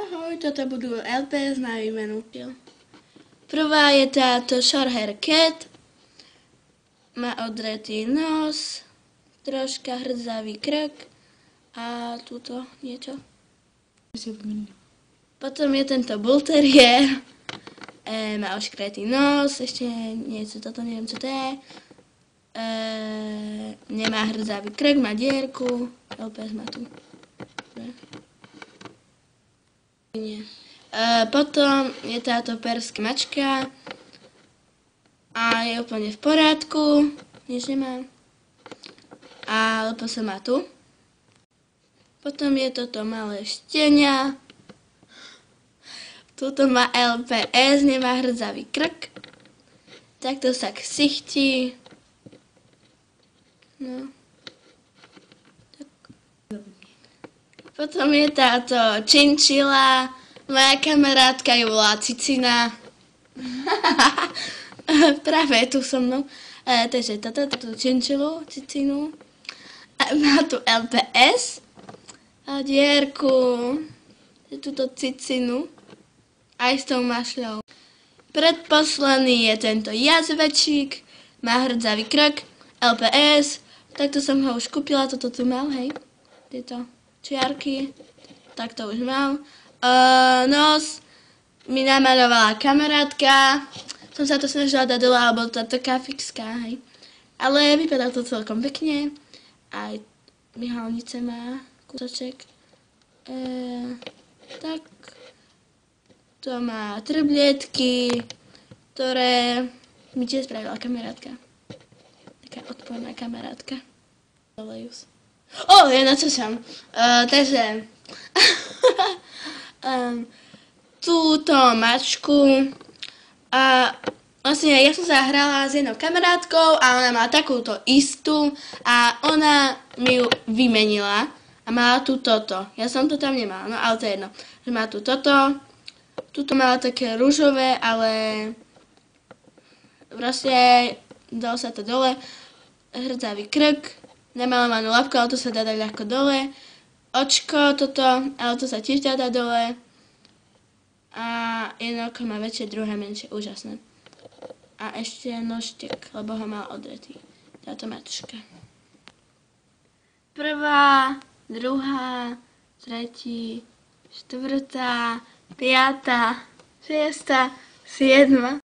Ahoj, toto budú LPS na výmenu. Prvá je táto short hair cat. Má odretý nos, troška hrdzavý krk a túto niečo. Potom je tento bull terrier. Má oškretý nos, ešte niečo, toto neviem, čo to je. Nemá hrdzavý krk, má dierku. LPS má tu. Potom je táto perská mačka a je úplne v porádku, nič nemá. A LPS má tu. Potom je toto malé štenia. Tuto má LPS, nemá hrdzavý krk. Takto sa ksichtí. No. Tak. Potom je táto činčila. Moja kamarátka ju volá Cicina. Práve je tu so mnou. Takže túto činčilu, Cicinu. Má tu LPS. A dierku. Túto Cicinu. Aj s tou mašľou. Predposledný je tento jazvečík. Má hrdzavý krk. LPS. Takto som ho už kúpila. Toto tu mal, hej. Tieto čiarky. Tak to už mal. Nos mi namalovala kamarátka. Som sa to snažila dať dole, alebo to taká fixka, hej. Ale vypadá to celkom pekne. Aj myhalnice má kúsoček. Tak. To má trblietky, ktoré mi tiež spravila kamarátka. Taká odporná kamarátka. Ja na čo som. Takže túto mačku vlastne ja som sa hrala s jednou kamarátkou a ona má takúto istú a ona mi ju vymenila a mala tu toto. Ja som to tam nemala, no ale to je jedno. Že má tu toto. Tuto mala také ružové, ale proste dalo sa to dole. Hrdzavý krk, namalovanú labku, ale to sa dá dať ľahko dole. Očko toto, ale to sa tiež dá dať dole. A jedno oko má väčšie, druhé menšie, úžasné. A ešte nožtek, lebo ho mal odretý. Táto mačka. Prvá, druhá, tretí, štvrtá, 5., 6., 7.